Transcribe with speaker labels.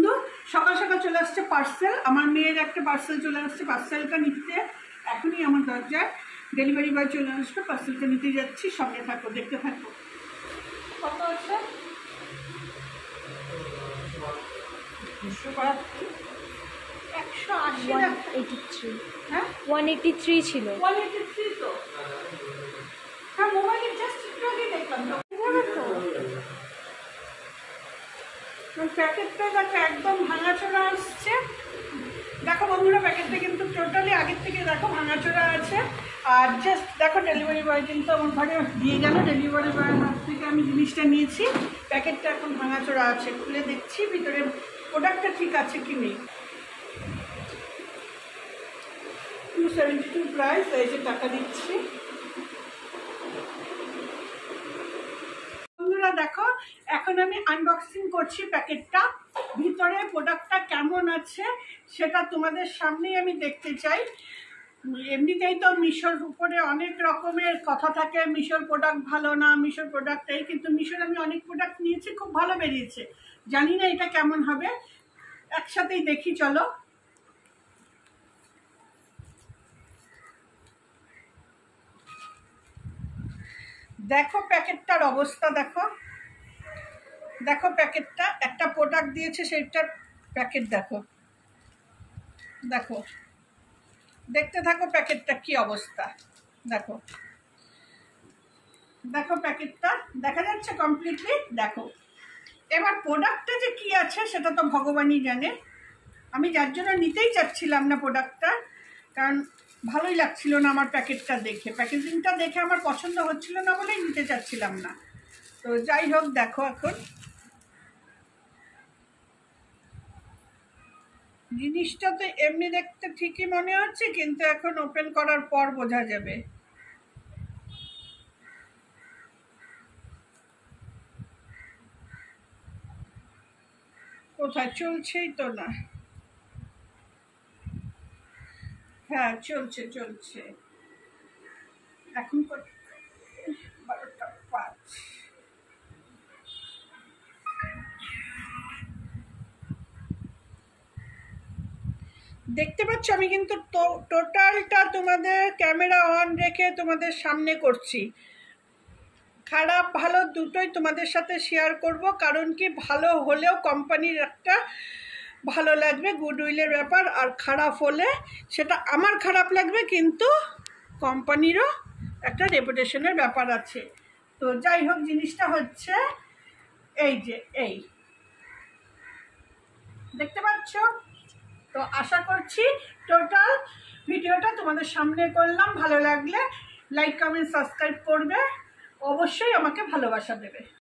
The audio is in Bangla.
Speaker 1: বন্ধু, সকাল সকাল চলে আসছে পার্সেল। আমার মেয়ের একটা পার্সেল চলে আসছে। পার্সেলটা নিতে এখনই আমার দরজায় ডেলিভারি বয় চলে আসবে। পার্সেলটা নিতে যাচ্ছি, সঙ্গে থাকো, দেখতে থাকো। কত আছে?
Speaker 2: 183।
Speaker 1: হ্যাঁ
Speaker 2: 183 ছিল।
Speaker 1: 183 তো। হ্যাঁ, মোবাইলে জাস্ট একটু আগে দেখলাম। যাবে তো। প্যাকেটটা দেখো একদম ভাঙাচোরা আসছে। দেখো বন্ধুরা, প্যাকেটটা কিন্তু টোটালি আগের থেকে দেখো ভাঙাচোরা আছে। আর জাস্ট দেখো ডেলিভারি বয় কিন্তু আমার ঘরে দিয়ে গেল। ডেলিভারি বয়ের হাত থেকে আমি জিনিসটা নিয়েছি। প্যাকেটটা এখন ভাঙাচোরা আছে। খুলে দেখছি ভিতরে প্রোডাক্টটা ঠিক আছে কি নেই। 272 প্রাইস, এই যে টাকা দিচ্ছি। বন্ধুরা দেখো, এখন আমি আনবক্সিং করছি প্যাকেটটা। ভিতরে প্রোডাক্টটা কেমন আছে সেটা তোমাদের সামনেই আমি দেখতে চাই। এমনিতেই তো মিশোর উপরে অনেক রকমের কথা থাকে, মিশোর প্রোডাক্ট ভালো না, মিশোর প্রোডাক্ট এই, কিন্তু মিশোর আমি অনেক প্রোডাক্ট নিয়েছি, খুব ভালো বেরিয়েছে। জানি না এটা কেমন হবে, একসাথেই দেখি চলো। দেখো প্যাকেটটার অবস্থা, দেখো দেখো প্যাকেটটা, একটা প্রোডাক্ট দিয়েছে সেইটার প্যাকেট দেখো। দেখো, দেখতে থাকো প্যাকেটটা কি অবস্থা। দেখো দেখো প্যাকেটটা দেখা যাচ্ছে কমপ্লিটলি। দেখো এবার প্রোডাক্টটা যে কি আছে সেটা তো ভগবানই জানে। আমি যার জন্য নিতেই চাচ্ছিলাম না প্রোডাক্টটা, কারণ ভালোই লাগছিল না আমার প্যাকেটটা দেখে। প্যাকেজিংটা দেখে আমার পছন্দ হচ্ছিল না বলেই নিতে চাচ্ছিলাম না। তো যাই হোক, দেখো এখন জিনিসটা তো এমনি দেখতে ঠিকই মনে হচ্ছে, কিন্তু এখন ওপেন করার পর বোঝা যাবে। কোথায় চলছেই তো না। হ্যাঁ চলছে চলছে। এখন 12:05। দেখতে পাচ্ছ আমি কিন্তু টোটালটা তোমাদের ক্যামেরা অন রেখে তোমাদের সামনে করছি। খারাপ ভালো দুটোই তোমাদের সাথে শেয়ার করব, কারণ কি ভালো হলেও কোম্পানির একটা ভালো লাগবে, গুডউইলের ব্যাপার। আর খারাপ হলে সেটা আমার খারাপ লাগবে, কিন্তু কোম্পানিরও একটা রেপুটেশনের ব্যাপার আছে। তো যাই হোক, জিনিসটা হচ্ছে এই যে, এই দেখতে পাচ্ছ। তো আশা করছি টোটাল ভিডিওটা তোমাদের সামনে করলাম। ভালো লাগলে লাইক কমেন্ট সাবস্ক্রাইব করবে, অবশ্যই আমাকে ভালোবাসা দেবে।